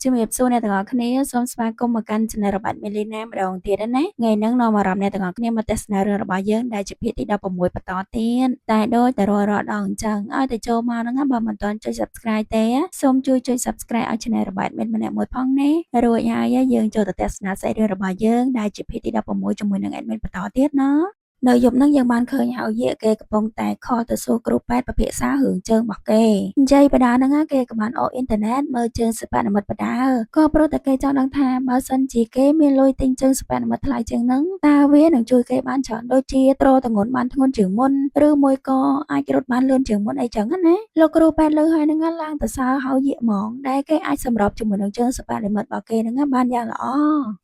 ជំរាបសួរអ្នកទាំងអស់គ្នាសូមស្វាគមន៍មកកាន់ Channel របស់ Milena ម្ដងទៀតណាថ្ងៃនេះនាំអារម្មណ៍អ្នកទាំងអស់គ្នាមកទស្សនារឿងរបស់យើងដែលជាភាគទី16បន្តទៀតតែដូចតែរាល់ដងអញ្ចឹងឲ្យតែចូលមកហ្នឹងបើមិនទាន់ចុច Subscribe ទេសូមជួយចុច Subscribe ឲ្យ Channel របស់ Admin ម្នាក់មួយផងណារួចហើយយើងចូលទៅទស្សនាសាច់រឿងរបស់យើងដែលជាភាគទី16ជាមួយនឹង Admin បន្តទៀតណានៅយប់ហ្នឹងយើងបានឃើញហៅយាគេកំពុងតែខលទៅសួរគ្រូពេទ្យពិភាក្សារឿងជើងរបស់គេនិយាយបដាហ្នឹងគេក៏បានអ៊ីនធឺណិតមើលជើងសិប្បនិមិត្តបដាក៏ព្រោះតែគេចង់ដឹងថាបើសិនជាគេមានលុយទិញជើងសិប្បនិមិត្តថ្លៃជាងហ្នឹងតើវានឹងជួយគេបានច្រើនដូចជាត្រទងន់បានធ្ងន់ជាងមុនឬមួយក៏អាចរត់បានលឿនជាងមុនអីចឹងណាលោកគ្រូពេទ្យលើហើយហ្នឹងឡើងទៅសើហៅយាហ្មងដែលគេអាចសម្របជាមួយនឹងជើងសិប្បនិមិត្តរបស់គេហ្នឹងបានយ៉ាងល្អ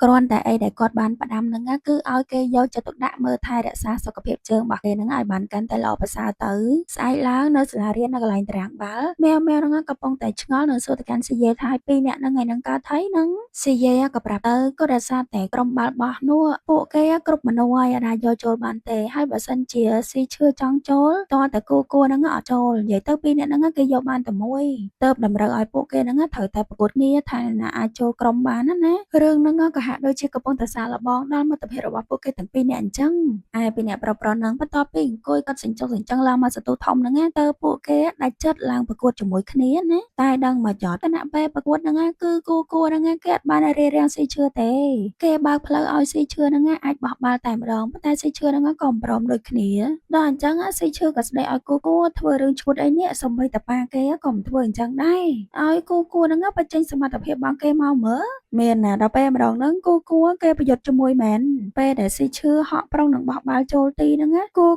គ្រាន់តែអីដែលគាត់បានផ្ដាំហ្នឹងគឺឲ្យគេយកចិត្តទុកដាក់មើលថែរក្សាសុខភាពជើងរបស់គេហ្នឹងឲ្យបានកាន់តែល្អប្រសើរទៅស្អែកឡើងនៅសាលារៀននៅកន្លែងតារាងបាល់ម៉ែវហ្នឹងកំពុងតែឆ្ងល់នៅសួរទៅកាន់ស៊ីយាថាពីរនាក់ហ្នឹងឯហ្នឹងកើតថៃហ្នឹងស៊ីយាក៏ប្រាប់ទៅក៏ដោយសារតែក្រុមបាល់បោះនោះពួកគេគ្រប់មនុស្សហើយអាចយកចូលបានទេហើយបើសិនជាស៊ីឈឿចង់ចូលតើតែគូហ្នឹងអត់ចូលនិយាយទៅពីរនាក់ហ្នឹងគេយកបានតែមួយទៅតម្រូវឲ្យពួកគេហ្នឹងត្រូវតែប្រកួតគ្នាថាណាអាចចូលក្រុមបានណារឿងហ្នឹងក៏ហាក់ដូចជាកំពុងតែសាកល្បងដល់មិត្តភាពរបស់ពួកគេទាំងពីរនាក់អញ្ចឹងឯពីអ្នកប្រុសហ្នឹងបន្ទាប់ពីអង្គុយគាត់សិញ្ចុះសិញ្ចឹងឡើងមកសន្ទុះធំហ្នឹងទៅពួកគេដាច់ចិត្តឡើងប្រកួតជាមួយគ្នាណាតែដឹងមកចត់គណៈពេលប្រកួតហ្នឹងគឺគូហ្នឹងគេអត់បានរៀបរៀងស៊ីឈឿទេគេបើកផ្លូវឲ្យស៊ីឈឿហ្នឹងអាចបោះបាល់តែម្ដងប៉ុន្តែស៊ីឈឿហ្នឹងក៏មិនព្រមដូចគ្នាដល់អញ្ចឹងស៊ីឈឿក៏ស្ដីឲ្យគូធ្វើរឿងឈួតអីនេះសំបីតប៉ាគេក៏មិនធ្វើអញ្ចឹងដែរឲ្យគូហ្នឹងបញ្ចេញសមត្ថភាពរបស់គេមកមើលមានណាដល់ពេលម្ដងហ្នឹងគូគេប្រយុទ្ធជាមួយមែនពេលដែលស៊ីឈឿហក់ប្រុងនឹងបោះបាល់ចូលទីហ្នឹងគូ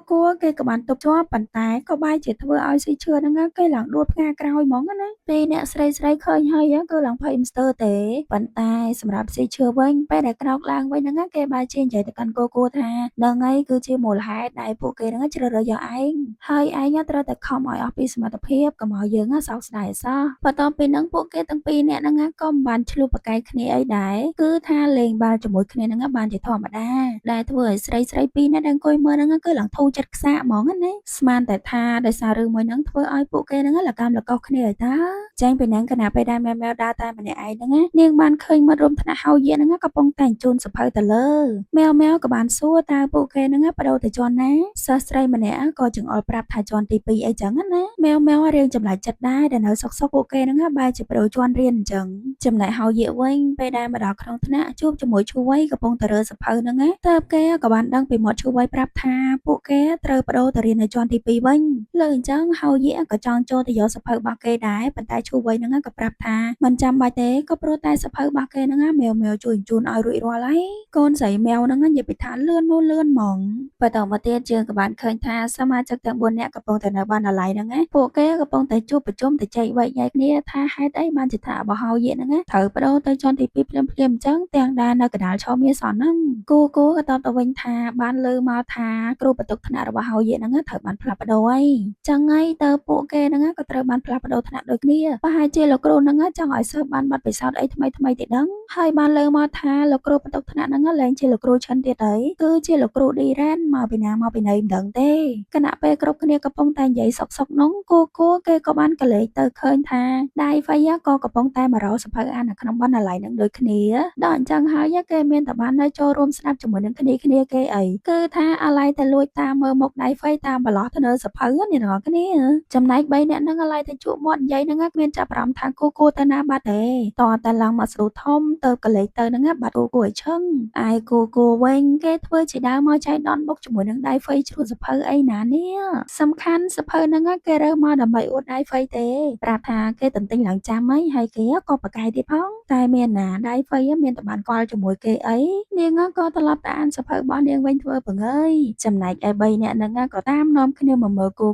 គេក៏បានទប់ជាប់ប៉ុន្តែក៏បែរជាធ្វើឲ្យស៊ីឈឿហ្នឹងគេឡើងដួលផ្កាក្រោយហ្មងណាពេលអ្នកស្រីឃើញហើយគឺឡើងភ័យមិនស្ទើរទេប៉ុន្តែសម្រាប់ស៊ីឈឿវិញពេលដែលក្រោកឡើងវិញហ្នឹងគេបែរជានិយាយទៅកាន់គូថាហ្នឹងហើយគឺជាមូលហេតុដែលពួកគេហ្នឹងជ្រើសរើសយកឯងហើយឯងត្រូវតែខំឲ្យអស់ពីសមត្ថភាពកុំឲ្យយើងសោកស្ដាយអសោះបន្ទាប់ពីហ្នឹងពួកគេទាំងពីរនាក់ហ្នឹងក៏មិនបានឆ្លោះប្រកែកគ្នាអីដែរគឺថាលេងបាល់ជាមួយគ្នាហ្នឹងបានជាធម្មតាដែលធ្វើឲ្យស្រីពីរនាក់ដែលអង្គុយមើលហ្នឹងគឺឡើងធូរចិត្តខ្សាកហ្មងណាស្មានតែថាដោយសាររឿងមួយហ្នឹងធ្វើឲ្យពួកគេហ្នឹងលកម្មលកោសគ្នាហើយតាចាញ់ពីហ្នឹងគណៈពេលដែលម៉ែវដើរតែម្នាក់ឯងហ្នឹងនាងបានឃើញមិត្តរួមថ្នាក់ហៅយាហ្នឹងកំពុងតែជូនសភៅទៅលើម៉ែវក៏បានសួរតើពួកគេហ្នឹងបដូរទៅជាន់ណាសិស្សស្រីម្នាក់ក៏ចង្អុលប្រាប់ថាជាន់ទី2អីចឹងណាម៉ែវរៀងចម្លែកចិត្តដែរដែលនៅសុកពួកគេហ្នឹងបែរជាបដូរជាន់រៀនអញ្ចឹងចំណែកហៅយាវិញពេលដែលមកដល់ក្នុងថ្នាក់ជួបជាមួយឈូវៃកំពុងតែរើសភៅហ្នឹងតើគេក៏បានដឹងពីមាត់ឈូវៃប្រាប់ថាពួកគេត្រូវបដូរទៅរៀននៅជាន់ទី2វិញលើអញ្ចឹងហៅយាក៏ចង់ចូលទៅយកសភៅរបស់គេដែរប៉ុន្តែឈូវៃហ្នឹងក៏ប្រាប់ថាមិនចាំបាច់ទេក៏ព្រោះតែសភៅរបស់គេហ្នឹងម៉ែវជួយជូនឲ្យរួចរាល់ហើយកូនស្រីម៉ែវហ្នឹងនិយាយពីថាលឿនហ្មងបន្តមកទៀតយើងក៏បានឃើញថាសមាជិកទាំង4នាក់កំពុងតែនៅបណ្ណាល័យហ្នឹងពួកគេកំពុងតែជួបប្រជុំទៅចែកវែកញែកគ្នាថាហេតុអីបានជាថារបស់ហៅយាហ្នឹងត្រូវបដូរទៅជាន់ទី2ភ្លាមអញ្ចឹងទាំងដែលនៅកណ្ដាលឆមាសហ្នឹងគូក៏តបទៅវិញថាបានលើមកថាគ្រូបន្ទុកថ្នាក់របស់ហៅយាហ្នឹងត្រូវបានផ្លាស់ប្ដូរហើយចឹងហើយតើពួកគេហ្នឹងក៏ត្រូវបានផ្លាស់ប្ដូរថ្នាក់ដូចគ្នាប្រហែលជាលោកគ្រូហ្នឹងចង់ឲ្យសិស្សបានប័ណ្ណពិសោធន៍អីថ្មីទៀតដឹងហើយបានលើមកថាលោកគ្រូបន្ទុកថ្នាក់ហ្នឹងលែងជាលោកគ្រូឈិនទៀតហើយគឺជាលោកគ្រូឌីរ៉ានមកពីណាមកពីណីមិនដឹងទេគណៈពេលគ្រប់គ្នាកំពុងតែនិយាយសុកនោះគូគេក៏បានកលេចទៅឃើញថាដៃវៃក៏កំពុងតែមករកសភៅអាននៅក្នុងបណ្ណាល័យនឹងដូចគ្នាដល់អញ្ចឹងហើយគេមានតែបាននៅចូលរួមស្ដាប់ជាមួយនឹងគ្នាគេអីគឺថាអាឡ័យតែលួចតាមមើលមុខដៃវៃតាមបន្លោះទៅលើសភៅនេះទាំងអស់គ្នាចំណែក3នាក់ហ្នឹងអាឡ័យតែជក់មាត់និយាយហ្នឹងគ្មានចាប់អារម្មណ៍ថាគូទៅណាបាត់ទេតតែឡើងមកស្រូធំទៅកលេចទៅហ្នឹងបាត់គូឲ្យឈឹងឯគូវិញគេធ្វើជាដើមមកចៃដនបុកជាមួយនឹងដៃវៃជ្រួតសភៅអីណានេះសំខាន់សភៅហ្នឹងគេរើសមកដើម្បីអួតដៃវៃទេប្រាប់ថាគេទន្ទិញឡើងចាំហើយគេក៏ប្រកែកទៀតផងតែមានណាដៃវៃមានតែបានកល់ជាមួយគេអីនាងក៏ត្រឡប់ទៅអានសភៅរបស់នាងវិញធ្វើបង្អើយចំណែកឯ3នាក់ហ្នឹងក៏តាមនាំគ្នាមកមើលគូ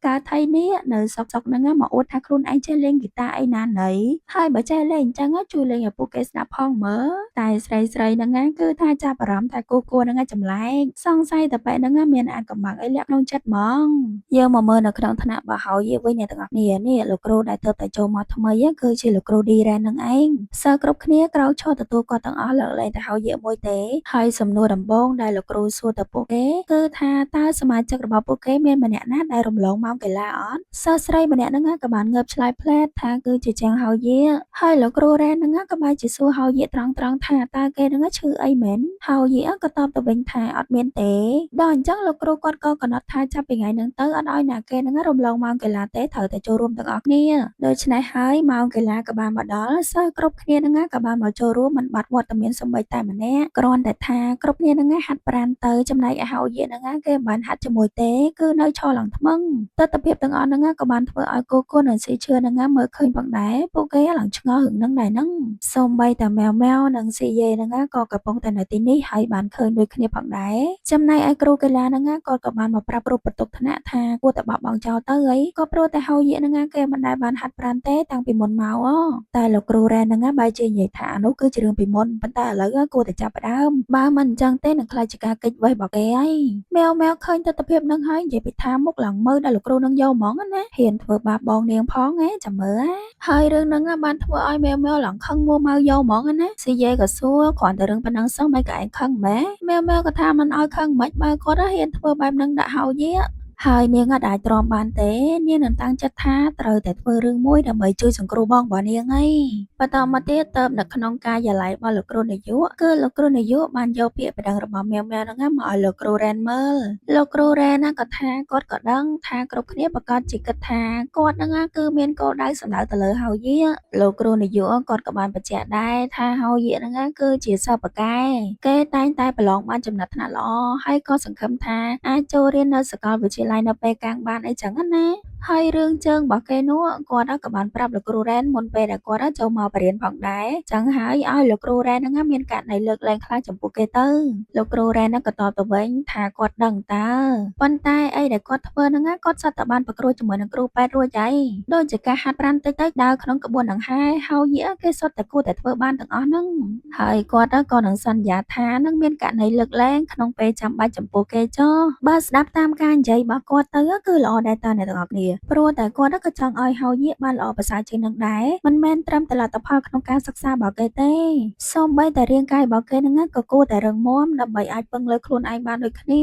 កើតថៃនេះនៅសុកហ្នឹងមកអួតថាខ្លួនឯងចេះលេងហ្គីតាអីណាណីហើយបើចេះលេងអញ្ចឹងជួយលេងឲ្យពួកគេស្ដាប់ផងមើលតែស្រីហ្នឹងគឺថាចាប់អារម្មណ៍ថាគូហ្នឹងចម្លែកសង្ស័យតែបែបហ្នឹងមានអាចកំបាំងអីលាក់ក្នុងចិត្តហ្មងយើងមកមើលនៅក្នុងថ្នាក់បោះហើយវិញអ្នកទាំងអស់គ្នានេះលោកគ្រូដែលទើបតែចូលមកថ្មីគឺជាលោកគ្រូឌីរ៉ែននឹងឯងសិស្ស គ្រប់គ្នាក្រោកឈរទទួលគាត់ទាំងអស់លើកលែងទៅហៅយាកមួយទេហើយសំណួរដំបូងដែលលោកគ្រូសួរទៅពួកគេគឺថាតើសមាជិករបស់ពួកគេមានម្នាក់ណាដែលរំលងម៉ោងកីឡាអត់សិស្សស្រីម្នាក់ហ្នឹងក៏បានងើបឆ្លើយផ្លែតថាគឺជាជាងហៅយាកហើយលោកគ្រូរ៉ែនហ្នឹងក៏បែរជាសួរហៅយាកត្រង់ថាតើគេហ្នឹងឈឺអីមែនហៅយាកក៏តបទៅវិញថាអត់មានទេដល់អញ្ចឹងលោកគ្រូគាត់ក៏កំណត់ថាចាប់ពីថ្ងៃហ្នឹងទៅអត់ឲ្យអ្នកគេហ្នឹងរំលងម៉ោងកីឡាទេត្រូវតែចូលរួមទាំងអស់គ្នាដូច្នេះហើយម៉ោងកីឡាក៏បានមកដល់សិស្សគ្រប់គ្នាហ្នឹងក៏បានមកចូលរួមមិនបាត់វត្តមានសូម្បីតែម្នាក់គ្រាន់តែថាគ្រប់គ្នាហ្នឹងហាត់ប្រាណទៅចំណែកឯហៅយាកហ្នឹងគេមិនបានហាត់ជាមួយទេគឺនៅឈរឡើងថ្មឹងទស្សនវិជ្ជាទាំងអស់ហ្នឹងក៏បានធ្វើឲ្យគូគុណនិងស៊ីឈឿហ្នឹងមើលឃើញផងដែរពួកគេឡើងឆ្ងល់រឿងហ្នឹងដែរហ្នឹងសូម្បីតែម៉ែវនិងស៊ីយេហ្នឹងក៏កំពុងតែនៅទីនេះហើយបានឃើញដូចគ្នាផងដែរចំណែកឯគ្រូកីឡាហ្នឹងក៏បានមកប្រាប់រូបបន្ទុកថ្នាក់ថាគួរតែបោះបង់ចោលទៅអីក៏ព្រោះតែហៅយាកហ្នឹងគេមិនដែលបានហាត់ប្រាណទេតាំងពីមុនមកតែលោកគ្រូរ៉ែនហ្នឹងបែរជានិយាយថានោះគឺជារឿងពីមុនប៉ុន្តែឥឡូវគួរតែចាប់ផ្ដើមបើមិនអញ្ចឹងទេនឹងខ្លាចជាការកិច្ចវេះរបស់គេហើយម៉ែវឃើញទស្សនវិជ្ជាហ្នឹងហើយនិយាយពីថាមុខឡើងមើលដល់លោកគ្រូនឹងយកហ្មងណាហ៊ានធ្វើបាបបងនាងផងចាំមើលហើយរឿងហ្នឹងបានធ្វើឲ្យម៉ែវឡើងខឹងមួម៉ៅយកហ្មងណាស៊ីយេក៏សួរគ្រាន់តែរឿងប៉ុណ្ណឹងសោះមិនក៏ឯងខឹងម៉ែម៉ែវក៏ថាមិនឲ្យខឹងមិនបើគាត់ហ៊ានធ្វើបែបហ្នឹងដាក់ហៅយាកហើយនាងអាចទ្រាំបានទេនាងនឹងតាំងចិត្តថាត្រូវតែធ្វើរឿងមួយដើម្បីជួយសង្គ្រោះបងរបស់នាងឯងបន្តមកទៀតទៅនៅក្នុងការិយាល័យរបស់លោកគ្រូនាយកគឺលោកគ្រូនាយកបានយកពាក្យបណ្ដឹងរបស់ម៉ែវហ្នឹងមកឲ្យលោកគ្រូរ៉ែនមើលលោកគ្រូរ៉ែនក៏ថាគាត់ក៏ដឹងថាគ្រប់គ្នាប្រកាសជាគិតថាគាត់ហ្នឹងគឺមានគោលដៅសម្ដៅទៅលើហៅយាកលោកគ្រូនាយកគាត់ក៏បានបញ្ជាក់ដែរថាហៅយាកហ្នឹងគឺជាសិស្សបកែគេតែងតែប្រឡងបានចំណាត់ថ្នាក់ល្អហើយក៏សង្ឃឹមថាអាចចូលរៀននៅសាកលវិទ្យាល័យនៅពេលកាំងបានអីចឹងណាហើយរឿងជើងរបស់គេនោះគាត់ក៏បានប្រាប់លោកគ្រូរ៉ែនមុនពេលដែលគាត់ចូលមកបរៀនផងដែរចឹងហើយឲ្យលោកគ្រូរ៉ែនហ្នឹងមានករណីលើកលែងខ្លាចចំពោះគេទៅលោកគ្រូរ៉ែនក៏តបទៅវិញថាគាត់ដឹងតើប៉ុន្តែអីដែលគាត់ធ្វើហ្នឹងគាត់សុទ្ធតែបានប្រគ្រោះជាមួយនឹងគ្រូពេទ្យរួចហើយដូចជាការហាត់ប្រាណតិចៗដើរក្នុងក្បួនដង្ហែហើយយាគេសុទ្ធតែគួរតែធ្វើបានទាំងអស់ហ្នឹងហើយគាត់ក៏នឹងសន្យាថានឹងមានករណីលើកលែងក្នុងពេលចាំបាច់ចំពោះគេចុះបើស្ដាប់តាមការនិយាយរបស់គាត់ទៅគឺល្អដែរតើអ្នកទាំងអស់គ្នាព្រោះតែគាត់ក៏ចង់ឲ្យហៅយាបានល្អប្រសើរជាងនឹងដែរមិនមែនត្រឹមតែលទ្ធផលក្នុងការសិក្សារបស់គេទេសូម្បីតែរាងកាយរបស់គេហ្នឹងក៏គួរតែរឹងមាំដើម្បីអាចពឹងលើខ្លួនឯងបានដូចគ្នា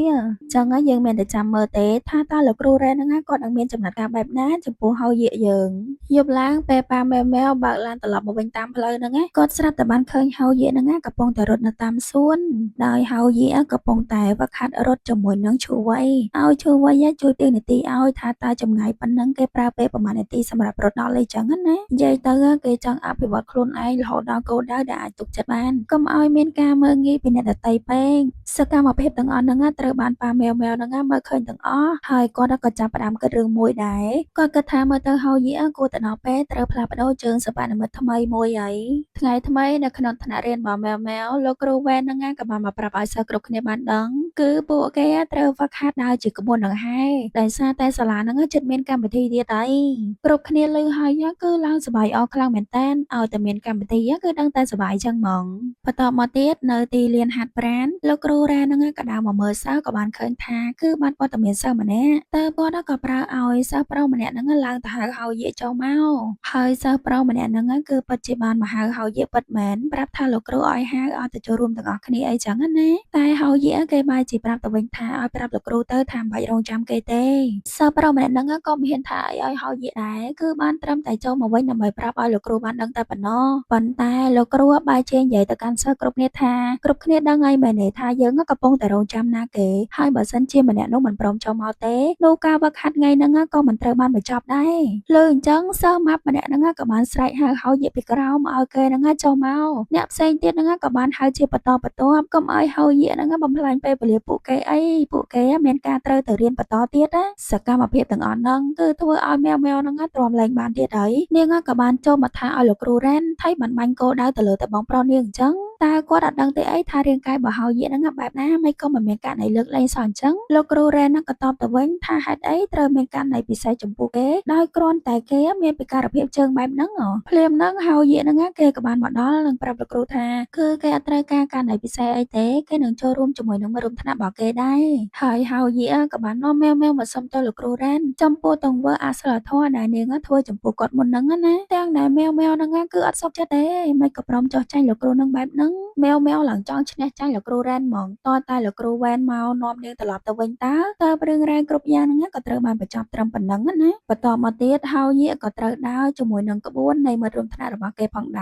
ចឹងហើយយើងមានតែចាំមើលទេថាតើលោកគ្រូរ៉ែនហ្នឹងគាត់នឹងមានចំណាត់ការបែបណាចំពោះហៅយាយើងយប់ឡើងពេលប៉ាម៉ែវបើកឡានត្រឡប់មកវិញតាមផ្លូវហ្នឹងគាត់ស្រាប់តែបានឃើញហៅយាហ្នឹងកំពុងតែរត់នៅតាមសួនដោយហៅយាកំពុងតែវឹកហាត់រត់ជាមួយនឹងឈូវ័យឲ្យឈូវ័យជួយទាញនាទីឲ្យថាតើចម្ងាយប៉ុណ្ណឹងគេប្រើពេលប្រហែលនាទីសម្រាប់រត់ដល់អីចឹងណានិយាយទៅគេចង់អភិវឌ្ឍខ្លួនឯងរហូតដល់គោលដៅដែលអាចទុកចិត្តបានកុំឲ្យមានការមើលងាយពីអ្នកដទៃពេកសកម្មភាពទាំងអស់ហ្នឹងត្រូវបានប៉ាម៉ែវហ្នឹងមើលឃើញទាំងអស់ហើយគាត់ក៏ចាប់ផ្ដើមគិតរឿងមួយដែរគាត់គិតថាមើលទៅហៅយាគួរតែដល់ពេលត្រូវផ្លាស់ប្ដូរជើងសិប្បនិមិត្តថ្មីមួយហើយថ្ងៃថ្មីនៅក្នុងថ្នាក់រៀនរបស់ម៉ែវលោកគ្រូវ៉ែនហ្នឹងក៏បានមកប្រាប់ឲ្យសិស្សគ្រប់គ្នាបានដឹងគឺពួកគេត្រូវហ្វឹកហាត់ដើរជាក្បួនដង្ហែដោយសារតែសាលាហ្នឹងជិតមានកម្មវិធីទៀតហើយគ្រប់គ្នាឮហើយគឺឡើងសប្បាយអរខ្លាំងមែនតើឲ្យតែមានកម្មវិធីគឺដឹងតែសប្បាយចឹងហ្មងបន្តមកទៀតនៅទីលានហាត់ប្រាណលោកគ្រូរ៉ែហ្នឹងក៏ដើរមកមើលសិស្សក៏បានឃើញថាគឺបានព័ត៌មានសិស្សម្នាក់តើគាត់ក៏ប្រើឲ្យសិស្សប្រុសម្នាក់ហ្នឹងឡើងទៅហៅយាចូលមកហើយសិស្សប្រុសម្នាក់ហ្នឹងគឺពិតជាបានមកហៅយាពិតមែនប្រាប់ថាលោកគ្រូឲ្យហៅឲ្យទៅចូលរួមទាំងអស់គ្នាអីចឹងណាតែហៅយាគេបែរជាប្រាប់ទៅវិញថាឲ្យប្រាប់លោកគ្រូទៅថាមិនបាច់រងចាំគេទេសិស្សប្រុសម្នាក់ហ្នឹងក៏មិនហ៊ានថាឲ្យហៅយាដែរគឺបានត្រឹមតែចូលមកវិញដើម្បីប្រាប់ឲ្យលោកគ្រូបានដឹងតែប៉ុណ្ណោះប៉ុន្តែលោកគ្រូបែរជានិយាយទៅកាន់សិស្សគ្រប់គ្នាថាគ្រប់គ្នាដឹងហើយមែនទេថាយើងកំពុងតែរងចាំណាគេហើយបើសិនជាម្នាក់នោះមិនព្រមចូលមកទេនោះការវឹកហាត់ថ្ងៃហ្នឹងក៏មិនត្រូវបានបញ្ចប់ដែរលើអញ្ចឹងសិស្សម៉ាប់ម្នាក់ហ្នឹងក៏បានស្រែកហៅយាពីក្រោមឲ្យគេហ្នឹងចូលមកអ្នកផ្សេងទៀតហ្នឹងក៏បានហៅជាបន្តបន្ទាប់កុំឲ្យហៅយាហ្នឹងបំផ្លាញពេលវេលាពួកគេអីពួកគេមានការត្រូវទៅរៀនបន្តទៀតណាសកម្មភាពទាំងអស់ហ្នឹងគឺធ្វើឲ្យម៉ែវហ្នឹងទ្រាំលែងបានទៀតហើយនាងក៏បានចូលមកថាឲ្យលោកគ្រូរ៉ែនថៃបានបាញ់គោដៅទៅលើតែបងប្រុសនាងអញ្ចឹង តើគាត់អត់ដឹងទេអីថារាងកាយរបស់ហោយាហ្នឹងបែបណាមិនក៏មិនមានករណីលើកលែងសោះអញ្ចឹងលោកគ្រូរ៉េនហ្នឹងក៏តបទៅវិញថាហេតុអីត្រូវមានករណីពិសេសចំពោះគេដោយគ្រាន់តែគេមានពិការភាពជើងបែបហ្នឹងភ្លាមហ្នឹងហោយាហ្នឹងគេក៏បានមកដល់និងប្រាប់លោកគ្រូថាគឺគេអត់ត្រូវការករណីពិសេសអីទេគេនឹងចូលរួមជាមួយនឹងមិត្តរួមថ្នាក់របស់គេដែរហើយហោយាក៏បាននាំម៉ែវមកសុំទៅលោកគ្រូរ៉េនចំពោះទង្វើអសិលធម៌ដែលនាងធ្វើចំពោះគាត់មុនហ្នឹងណាទាំងដែលម៉ែវហ្នឹងគឺអត់សុខចិត្តទេមិនក៏ព្រមចោះចាញ់លោកគ្រូនឹងបែបហ្នឹងម៉ែវឡើងចង់ឈ្នះចាញ់លោកគ្រូរ៉េនហ្មងតើតែលោកគ្រូវ៉ែនមកនាំនាងត្រឡប់ទៅវិញតើរឿងរ៉ាវគ្រប់យ៉ាងហ្នឹងក៏ត្រូវបានបញ្ចប់ត្រឹមប៉ុណ្ណឹងណាបន្តមកទៀតហោយាក៏ត្រូវដើរជាមួយនឹងក្បួននៃមិត្តរួមថ្នាក់របស់គេផងដែ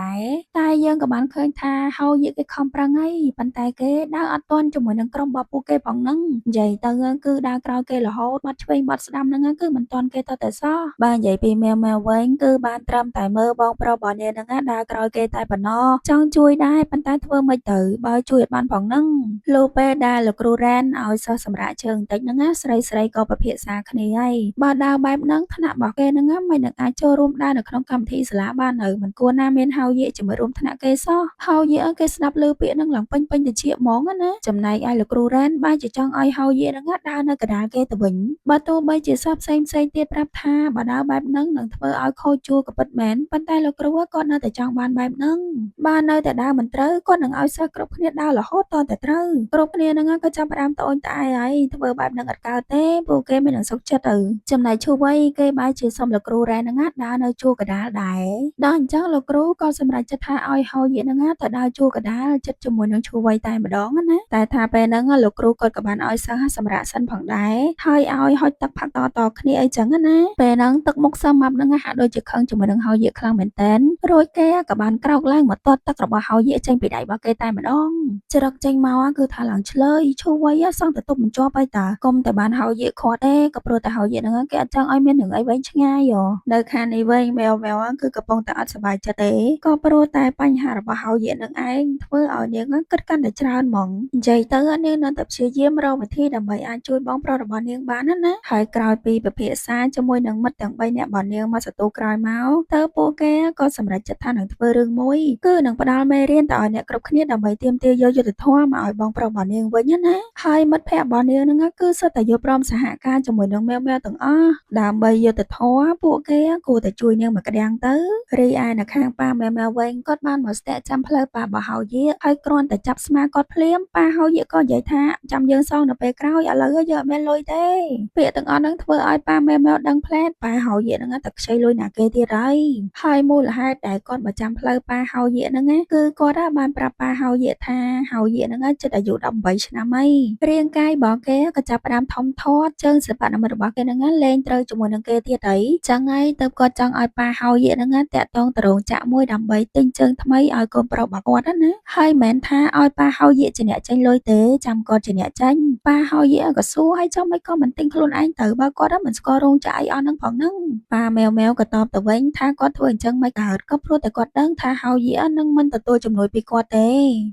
រតែយើងក៏បានឃើញថាហោយាគេខំប្រឹងហើយប៉ុន្តែគេដើរអត់ទាន់ជាមួយនឹងក្រុមរបស់ពួកគេផងហ្នឹងនិយាយទៅគឺដើរក្រោយគេរហូតបាត់ឆ្វេងបាត់ស្ដាំហ្នឹងគឺមិនទាន់គេទៅតែសោះបាទនិយាយពីម៉ែវវិញគឺបានត្រឹមតែមើលបងប្រុសរបស់នាងហ្នឹងដើរក្រោយគេតែប៉ុណ្ណោះចង់ជួយដែរប៉ុន្តែធ្វើមិនទៅបើជួយអត់បានផងហ្នឹងលុះពេលដែលលោកគ្រូរ៉ែនឲ្យសិស្សសម្រាប់ជើងបន្តិចហ្នឹងស្រីក៏ពិភាក្សាគ្នាហើយបើដើរបែបហ្នឹងថ្នាក់របស់គេហ្នឹងមិននឹងអាចចូលរួមដើរនៅក្នុងកម្មវិធីសាលាបាននៅមិនគួរណាមានហោយាជាមួយរួមថ្នាក់គេសោះហោយាគេស្ដាប់ឮពាក្យហ្នឹងឡើងពេញតិចហ្មងណាចំណែកឯលោកគ្រូរ៉ែនបែរជាចង់ឲ្យហោយាហ្នឹងដើរនៅកណ្ដាលគេទៅវិញបើទោះបីជាសិស្សផ្សេងទៀតប្រាប់ថាបើដើរបែបហ្នឹងនឹងធ្វើឲ្យខូចជួរក៏ពិតមែនប៉ុន្តែលោកគ្រូគាត់នៅតែចង់បានបែបហ្នឹងបើនៅតែដើរមិនត្រូវគាត់នឹងឲ្យសិស្សគ្រប់គ្នាដើររហូតតតែត្រូវគ្រប់គ្នាហ្នឹងក៏ចាប់ផ្ដើមត្អូញត្អែហើយធ្វើបែបហ្នឹងអត់កើតទេពួកគេមិននឹងសុខចិត្តទៅចំណែកឈូវៃគេបែរជាសុំលោកគ្រូរ៉ែហ្នឹងដើរនៅជួរកណ្ដាលដែរដល់អញ្ចឹងលោកគ្រូក៏សម្រេចចិត្តថាឲ្យហោយាហ្នឹងទៅដើរជួរកណ្ដាលចិត្តជាមួយនឹងឈូវៃតែម្ដងណាតែថាពេលហ្នឹងលោកគ្រូគាត់ក៏បានឲ្យសិស្សសម្រាប់សិនផងដែរហើយឲ្យហុចទឹកផឹកតគ្នាអីចឹងណាពេលហ្នឹងទឹកមុខសមាប់ហ្នឹងហាក់ដូចជាខឹងជាមួយនឹងហោយាខ្លាំងមែនតើរួចគេក៏បានក្រោកឡើងមកទាត់ទឹករបស់ហោយាចេញពីដៃរបស់គេតែម្ដងច្រឹកចេញមកគឺថាឡើងឆ្លើយឈូវៃសង់តែទប់មិនជាប់ហើយតាគុំតែបានហោយាខាត់ទេក៏ព្រោះតែហោយាហ្នឹងគេអត់ចង់ឲ្យមានរឿងអីវែងឆ្ងាយនៅខាងនេះវិញម៉ែវគឺកំពុងតែអត់សប្បាយចិត្តទេក៏ព្រោះតែបញ្ហារបស់ហោយានឹងឯងធ្វើឲ្យនាងគិតកាន់តែច្រើនហ្មងនិយាយទៅនាងនៅតែព្យាយាមរកវិធីដើម្បីអាចជួយបងប្រុសរបស់នាងបានណាហើយក្រោយពីពិភាក្សាជាមួយនឹងមិត្តទាំង3នាក់របស់នាងមកសតូក្រោយមកតើពួកគេក៏សម្រេចចិត្តថានឹងធ្វើរឿងមួយគឺនឹងផ្ដល់មេរៀនទៅឲ្យអ្នកគ្រប់គ្នាដើម្បីទាមទារយកយុត្តិធម៌មកឲ្យបងប្រុសរបស់នាងវិញណាហើយមិត្តភ័ក្តិរបស់នាងហ្នឹងគឺសុទ្ធតែយល់ព្រមសហការជាមួយនឹងម៉ែវទាំងអស់ដើម្បីយុត្តិធម៌ពួកគេគួរតែជួយនាងមកក្តាំងទៅរីឯនៅខាងប៉ាម៉ែវវិញគាត់បានមកស្ទាក់ចាំផ្លូវប៉ារបស់ហោយាហើយគ្រាន់តែចាប់ស្មាគាត់ភ្លាមប៉ាហោយាក៏និយាយថាចាំយើងសងនៅពេលក្រោយឥឡូវយើងអត់មានលុយទេពាក្យទាំងអស់ហ្នឹងធ្វើឲ្យប៉ាម៉ែវដឹងផ្លែតប៉ាហោយាហ្នឹងតែខ្ចីលុយណាគេទៀតហើយមូលហេតុដែលគាត់មកចាំផ្លូវប៉ាហោយាហ្នឹងគឺគាត់បានប្រាប់ប៉ាហោយាថាហោយាហ្នឹងជិតអាយុ18ឆ្នាំហើយរាងកាយរបស់គេក៏ចាប់ផ្ដើមធំធាត់ជើងសិប្បនិមិត្តរបស់គេហ្នឹងលែងត្រូវជាមួយនឹងគេទៀតហើយចឹងហើយទើបគាត់ចង់ឲ្យប៉ាហោយាហ្នឹងតាក់ទងទៅរោងចក្រមួយដើម្បីទិញជើងថ្មីឲ្យកូនប្រុសរបស់គាត់ណាហើយមិនមែនថាឲ្យប៉ាហោយាជាអ្នកចេញលុយទេចាំគាត់ជាអ្នកចេញប៉ាហោយាក៏សួរឲ្យចាំមិនក៏មិនទិញខ្លួនឯងទៅបើគាត់មិនស្គាល់រោងចក្រអីអស់ហ្នឹងផងហ្នឹងប៉ាម៉ែវក៏តបទៅវិញថាគាត់ធ្វើអញ្ចឹងមិនកើតក៏ព្រោះតែគាត់ដឹងថាហោយានឹងមិនទទួលជំនួយពីគាត់ទេ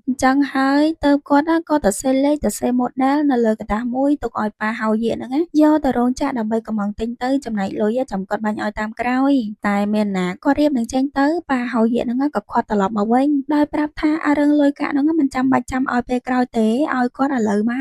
អញ្ចឹងហើយទើបគាត់ក៏ទៅសេលេខទៅសេ model នៅលើกระดาษមួយទុកឲ្យប៉ាហោយាហ្នឹងយកទៅរោងចក្រដើម្បីកំងទិញទៅចំណែកលុយចាំគាត់បាញ់ឲ្យតាមក្រោយតែមានណាគាត់រៀបនឹងចេញទៅប៉ាហោយាហ្នឹងក៏ខាត់ត្រឡប់មកវិញដោយប្រាប់ថារឿងលុយកាក់ហ្នឹងមិនចាំបាច់ចាំឲ្យពេលក្រោយទេឲ្យគាត់ឥឡូវមក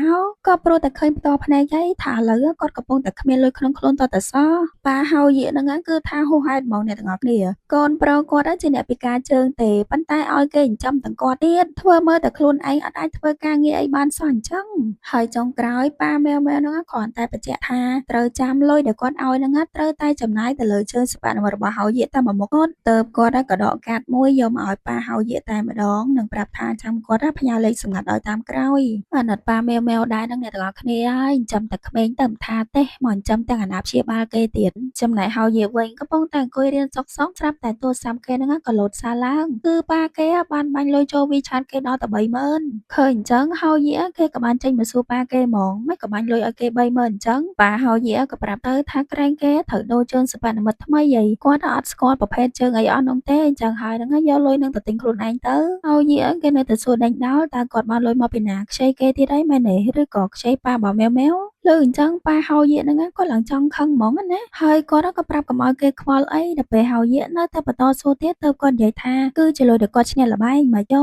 ក៏ព្រោះតែឃើញផ្ទាល់ភ្នែកហើយថាឥឡូវគាត់កំពុងតែគ្មានលុយក្នុងខ្លួនតតែសោះប៉ាហោយាហ្នឹងគឺថាហួសហេតុហ្មងអ្នកទាំងអស់គ្នាកូនប្រុសគាត់ជាអ្នកពិការជើងទេប៉ុន្តែឲ្យគេចិញ្ចឹមទាំងគាត់ទៀតធ្វើមើលតែខ្លួនឯងអត់អាចធ្វើការងារអីបានសោះអញ្ចឹងហើយចុងក្រោយប៉ាម៉ែវហ្នឹងគ្រាន់តែបញ្ជាក់ថាត្រូវចាំលុយដែលគាត់ឲ្យហ្នឹងត្រូវតែចំណាយទៅលើជើងសិប្បនិមិត្តរបស់ហោយាតែមួយមុខគាត់ទៅគាត់ក៏ដកកាតមួយយកមកឲ្យប៉ាហោយាតែម្ដងនិងប្រាប់ថាចាំគាត់ផ្ញើលេខសម្ងាត់ឲ្យតាមក្រោយអាណិតប៉ាម៉ែវដែរនឹងអ្នកទាំងអស់គ្នាហើយចិញ្ចឹមតែក្មេងទៅមិនថាទេមកចិញ្ចឹមទាំងអាណាព្យាបាលគេទៀតចំណែកហោយាវិញកំពុងតែអង្គុយរៀនសុកស្រាប់តែទូរស័ព្ទគេហ្នឹងក៏លោតសារឡើងគឺប៉ាគេបានបាញ់លុយចូល WeChat គេដល់តែ 30000 ឃើញអញ្ចឹងហោយាគេក៏បានចេញមកសួរប៉ាគេហ្មងមិនក៏បាញ់លុយឲ្យគេ 30000 អញ្ចឹងប៉ាហោយាក៏ប្រាប់ទៅថាក្រែងគេត្រូវដូរជើងសិប្បនិមិត្តថ្មីហីគាត់អត់ស្គាល់ប្រភេទជើងអីអស់នោះទេអញ្ចឹងហើយហ្នឹងយកលុយនឹងទៅទិញខ្លួនឯងទៅហោយាគេនៅតែសួរដេញដោលតើគាត់បានលុយមកពីណាខ្ចីគេទៀតអីមែនទេឬក៏ខ្ចីប៉ារបស់ម៉ែវ លើអញ្ចឹងប៉ាហៅយាកហ្នឹងគាត់ឡើងចង់ខឹងហ្មងណាហើយគាត់ក៏ប្រាប់កុំឲ្យគេខ្វល់អីដល់ពេលហៅយាកនៅតែបន្តសួរទៀតទើបគាត់និយាយថាគឺជាលុយដែលគាត់ឈ្នះល្បែងមកយ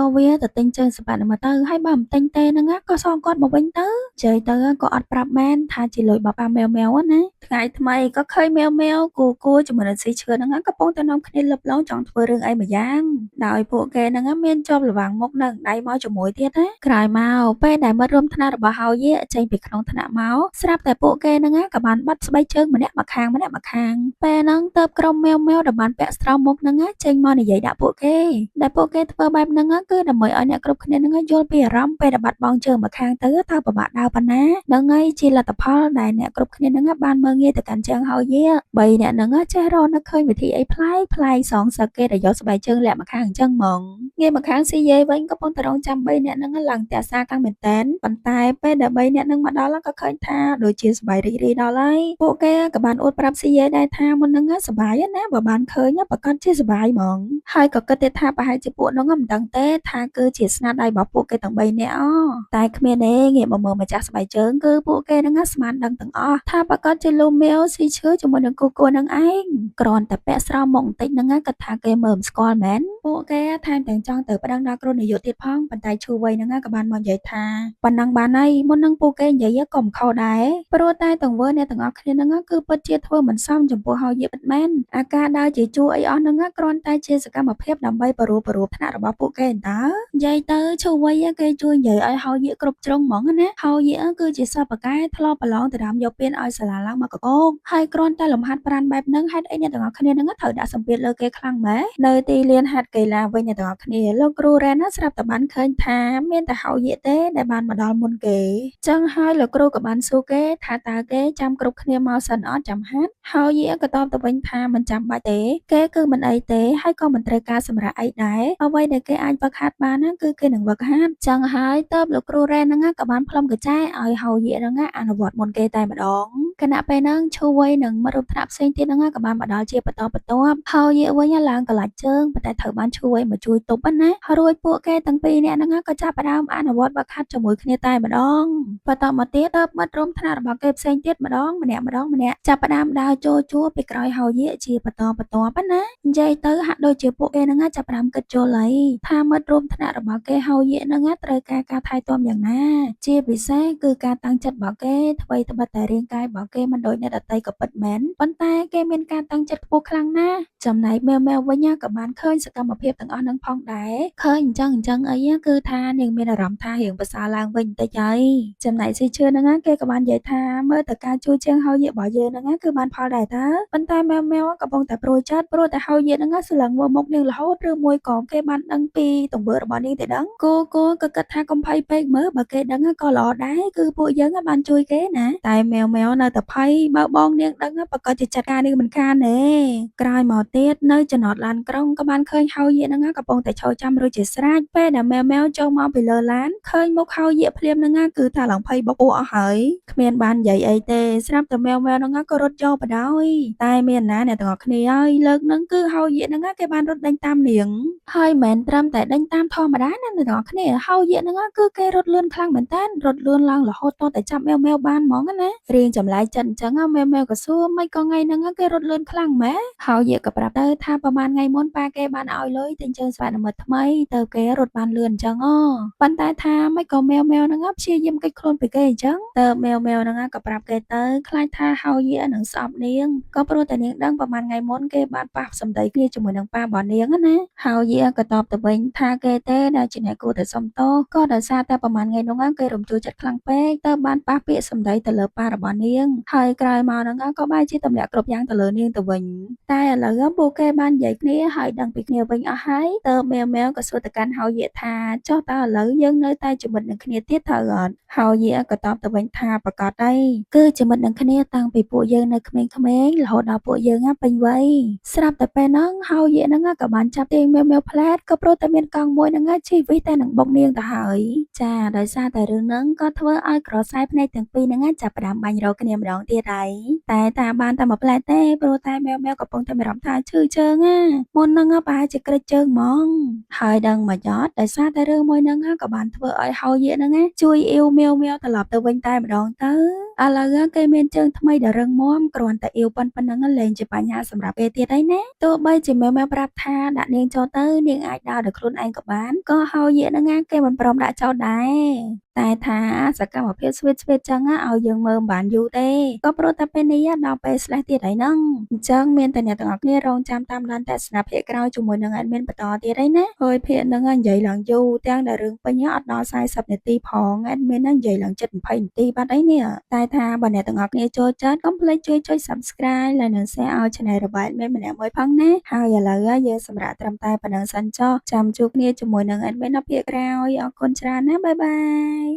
កវាទៅទិញជើងសិប្បនិមិត្តទៅហើយបើមិនទិញទេហ្នឹងក៏សងគាត់មកវិញទៅនិយាយទៅក៏អត់ប្រាប់មែនថាជាលុយរបស់ប៉ាម៉ែវណាថ្ងៃថ្មីក៏ឃើញម៉ែវគូជាមួយនឹងស៊ីឈឿនហ្នឹងកំពុងតែនាំគ្នាលឹបឡងចង់ធ្វើរឿងអីមួយយ៉ាងដោយពួកគេហ្នឹងមានជាប់ល្វាំងមុខនឹងដៃមកជាមួយទៀតណាក្រោយមកពេលដែលមិត្តរួមថ្នាក់របស់ហៅយាចេញពីក្នុងថ្នាក់មកស្រាប់តែពួកគេហ្នឹងក៏បានបាត់ស្បែកជើងម្នាក់មកខាងពេលហ្នឹងទៅក្រុមម៉ែវដែលបានពាក់ស្រោមមុខហ្នឹងចេញមកនិយាយដាក់ពួកគេដែលពួកគេធ្វើបែបហ្នឹងគឺដើម្បីឲ្យអ្នកគ្រប់គ្នាហ្នឹងយល់ពីអារម្មណ៍ពេលដែលបាត់បង់ជើងមកខាងទៅតើពិបាកដើរប៉ុណ្ណាហ្នឹងហើយជាលទ្ធផលដែលអ្នកគ្រប់គ្នាហ្នឹងបានមើលងាយទៅកាន់ជើងហៅយា3អ្នកហ្នឹងចេះរកនឹកឃើញវិធីអីប្លែកសងសឹកគេដែលយកស្បែកជើងលាក់មកខាងអញ្ចឹងហ្មងងាយមកខាងស៊ីយាយវិញក៏កំពុងតែរងចាំ3អ្នកហ្នឹងឡើងផ្ទះសារខាងមែនតែនប៉ុន្តែពេលដែល3អ្នកហ្នឹងមកដល់ក៏ឃើញថាដូចជាសប្បាយរីករាយដល់ហើយពួកគេក៏បានអួតប្រាប់ស៊ីយាយដែរថាមុនហ្នឹងសប្បាយណាបើបានឃើញប្រកាសជាសប្បាយហ្មងហើយក៏គិតទៀតថាប្រហែលជាពួកហ្នឹងមិនដឹងទេថាគឺជាស្នាដៃរបស់ពួកគេទាំង3នាក់តែគ្មានទេងាកមកមើលម្ចាស់ស្បែកជើងគឺពួកគេហ្នឹងស្មានដឹងទាំងអស់ថាប្រកាសជាលោកម៉ែវស៊ីឈើជាមួយនឹងគូហ្នឹងឯងគ្រាន់តែពាក់ស្រោមមុខបន្តិចហ្នឹងក៏ថាគេមើលមិនស្គាល់មែនពួកគេថែមទាំងចង់ទៅប្តឹងដល់គ្រូនាយកទៀតផងប៉ុន្តែឈូវ័យហ្នឹងក៏បានមកនិយាយថាប៉ុណ្ណឹងបានហើយមុននឹងពួកគេនិយាយក៏មិនខុសដែរព្រោះតែទង្វើអ្នកទាំងអស់គ្នាហ្នឹងគឺពិតជាធ្វើមិនសមចំពោះហៅយាពិតមែនអាការដើរជាជួរអីអស់ហ្នឹងគ្រាន់តែជាសកម្មភាពដើម្បីបរួបថ្នាក់របស់ពួកគេតើនិយាយទៅឈូវ័យគេជួយនិយាយឲ្យហៅយាគ្រប់ជ្រុងហ្មងណាហៅយាគឺជាសពកែធ្លាប់ប្រឡងទៅរាមយកពៀនឲ្យសាលាឡើងមកកកោកហើយគ្រាន់តែលំហាត់ប្រាណបែបហ្នឹងហេតុអីអ្នកទាំងអស់គ្នាហ្នឹងត្រូវដាក់សម្ពាធលើគេខ្លាំងម៉េចនៅទីលានហាត់កីឡាវិញអ្នកទាំងអស់គ្នាលោកគ្រូរ៉ែនស្រាប់តែបានឃើញថាមានតែហៅយាទេដែលបានមកដល់មុនគេចឹងហើយលោកគ្រូក៏បានសួរគេថាតើគេចាំគ្រប់គ្នាមកសិនអត់ចាំហាត់ហៅយាក៏តបទៅវិញថាមិនចាំបាច់ទេគេគឺមិនអីទេហើយក៏មិនត្រូវការសម្រាប់អីដែរអ្វីដែលគេអាចវឹកហាត់បានគឺគេនឹងវឹកហាត់ចឹងហើយតើបលោកគ្រូរ៉ែនហ្នឹងក៏បានផ្លុំកញ្ចែឲ្យហៅយាហ្នឹងអនុវត្តមុនគេតែម្ដងគណៈពេលហ្នឹងឈូវ័យនិងមិត្តរួមថ្នាក់ផ្សេងទៀតហ្នឹងក៏បានមកដល់ជាបន្តបន្ទាប់ហៅយាវិញឡើងកន្លាច់ជើងប៉ុន្តែត្រូវបានឈូវ័យមកជួយទប់ណារួចពួកគេទាំងពីរនាក់ហ្នឹងក៏ចាប់ផ្ដើមអនុវត្តវឹកហាត់ជាមួយគ្នាតែម្ដងបន្តមកទៀតទៅមិត្តរួមថ្នាក់របស់គេផ្សេងទៀតម្ដងម្នាក់ចាប់ផ្ដើមដើរចូលជួរពីក្រោយហៅយាជាបន្តបន្ទាប់ណានិយាយទៅហាក់ដូចជាពួកគេហ្នឹងចាប់ផ្ដើមគិតយល់ហើយថាមិត្តរួមថ្នាក់របស់គេហៅយាហ្នឹងត្រូវការការថែទាំយ៉ាងណាជាពិសេសគឺការតាំងចិត្តរបស់គេអ្វីត្បិតតែរាងកាយរបស់គេមិនដូចអ្នកដទៃក៏ពិតមែនប៉ុន្តែគេមានការតាំងចិត្តខ្ពស់ខ្លាំងណាស់ចំណែកម៉ែវវិញក៏បានឃើញសកម្មភាពទាំងអស់ហ្នឹងផងដែរឃើញអញ្ចឹងអីគឺថានាងមានអារម្មណ៍ថារៀងប្រសើរឡើងវិញបន្តិចហើយចំណែកស៊ីឈឿនហ្នឹងគេក៏បាននិយាយថាមើលទៅការជួយជាងហៅយារបស់យើងហ្នឹងគឺបានផលដែរតើប៉ុន្តែម៉ែវកំពុងតែព្រួយចិត្តព្រោះតែហៅយាហ្នឹងស្លឹងមើលមុខនាងរហូតឬមួយក៏គេបានដឹងពីទង្វើរបស់នាងតែដឹងគូក៏គិតថាកំភៃពេកមើលបើគេដឹងក៏ល្អដែរគឺពួកយើងបានជួយគេណាតែម៉ែវនៅតែភ័យបើបងនាងដឹងប្រកាសជាចាត់ការនាងមិនខានទេក្រោយមកទៀតនៅចំណតឡានក្រុងក៏បានឃើញហៅយាហ្នឹងកំពុងតែឈរចាំរួចជាស្រេចពេលដែលម៉ែវចូលមកពីលើឡានឃើញមុខហៅយាភ្លាមហ្នឹងគឺថាឡើងភ័យបុកអស់ហើយគ្មានបាននិយាយអីទេស្រាប់តែម៉ែវហ្នឹងក៏រត់យកបដ ហើយតែមានណាអ្នកទាំងអស់គ្នាហើយលើកហ្នឹងគឺហៅយាហ្នឹងគេបានរត់ដេញតាមនាងហើយមិនត្រឹមតែដេញតាមធម្មតាណាអ្នកទាំងអស់គ្នាហៅយាហ្នឹងគឺគេរត់លឿនខ្លាំងមែនតើរត់លឿនឡើងរហូតតែចាប់ម៉ែវបានហ្មងណារៀងចម្លែកចិត្តអញ្ចឹងម៉ែវក៏សួរមិនក៏ថ្ងៃហ្នឹងគេរត់លឿនខ្លាំងម៉េចហៅយាក៏ប្រាប់ទៅថាប្រហែលថ្ងៃមុនប៉ាគេបានឲ្យលុយទិញជើងស្វានិមិត្តថ្មីទៅគេរត់បានលឿនអញ្ចឹងប៉ុន្តែថាមិនក៏ម៉ែវហ្នឹងព្យាយាមកិច្ចខ្លួនពីគេអញ្ចឹងតើម៉ែវហ្នឹងក៏ប្រាប់គេទៅខ្លាចថាហៅយានឹងស្អប់នាងក៏ព្រោះតែនាងដឹងប្រហែលថ្ងៃមុនគេបានប៉ះសម្ដីគ្នាជាមួយនឹងប៉ារបស់នាងណាហៅយាក៏តបទៅវិញថាគេទេដែលជាអ្នកគួរតែសុំទោសក៏ដោយសារតែប្រហែលថ្ងៃនោះគេរំជួលចិត្តខ្លាំងពេកទៅបានប៉ះពាក្យសម្ដីទៅលើប៉ារបស់នាងហើយក្រោយមកហ្នឹងក៏បែរជាទម្លាក់គ្រប់យ៉ាងទៅលើនាងទៅវិញតែឥឡូវពួកគេបាននិយាយគ្នាហើយដឹងពីគ្នាវិញអស់ហើយតើម៉ែវក៏សួរទៅកាន់ហៅយាថាចុះតើឥឡូវយើងនៅតែជាមិត្តនឹងគ្នាទៀតត្រូវអត់ហៅយាក៏តបទៅវិញថាប្រកាសហើយគឺជាមិត្តនឹងគ្នាតាំងពីពួកយើងនៅក្មេងៗរហូតដល់ពួកយើងពេញវ័យស្រាប់តែពេលហ្នឹងហៅយាហ្នឹងក៏បានចាប់ទាញម៉ែវផ្លែតក៏ព្រោះតែមានកង់មួយហ្នឹងជីវិតតែនឹងបុកនាងទៅហើយចាដោយសារតែរឿងហ្នឹងក៏ធ្វើឲ្យក្រសែភ្នែកទាំងពីរហ្នឹងចាប់ផ្ដើមបាញ់រកគ្នា ម្ដងទៀតហើយតែថាបានតែមួយផ្លែទេព្រោះតែម៉ែវកំពុងតែមានអារម្មណ៍ថាឈឺជើងមុនហ្នឹងប្រហែលជាគ្រេចជើងហ្មងហើយដឹងមកយ៉តដោយសារតែរឿងមួយហ្នឹងក៏បានធ្វើឲ្យហោយាហ្នឹងជួយអ៊ីវម៉ាវត្រឡប់ទៅវិញតែម្ដងទៅឥឡូវគេមានជើងថ្មីដែលរឹងមាំគ្រាន់តែអ៊ីវប៉ុណ្ណឹងលែងជាបញ្ហាសម្រាប់គេទៀតហើយណាទោះបីជាម៉ែវប្រាប់ថាដាក់នាងចូលទៅនាងអាចដើរដោយខ្លួនឯងក៏បានក៏ហោយាហ្នឹងគេមិនព្រមដាក់ចោលដែរតែថាសកម្មភាពស្វីតចឹងឲ្យយើងមើលមិនបានយូរទេក៏ព្រោះតែពេលនេះដល់ពេលស្លេះទៀតហើយហ្នឹងអញ្ចឹងមានតែអ្នកទាំងអស់គ្នារងចាំតាមដានទស្សនាភាគក្រោយជាមួយនឹង admin បន្តទៀតហើយណាហើយភាគហ្នឹងនិយាយឡើងយូរទាំងដែលរឿងពេញអត់ដល់40នាទីផង admin ហ្នឹងនិយាយឡើងជិត20នាទីបាត់ហើយនេះតែថាបើអ្នកទាំងអស់គ្នាចូលចិត្តកុំភ្លេចជួយចុច subscribe ហើយនិង share ឲ្យ channel របស់ admin ម្នាក់មួយផងណាហើយឥឡូវយើងសម្រាប់ត្រឹមតែប៉ុណ្្នឹងសិនចុះចាំជួបគ្នាជាមួយនឹង admin នៅភាគក្រោយអរគុណច្រើនណាបាយបាយ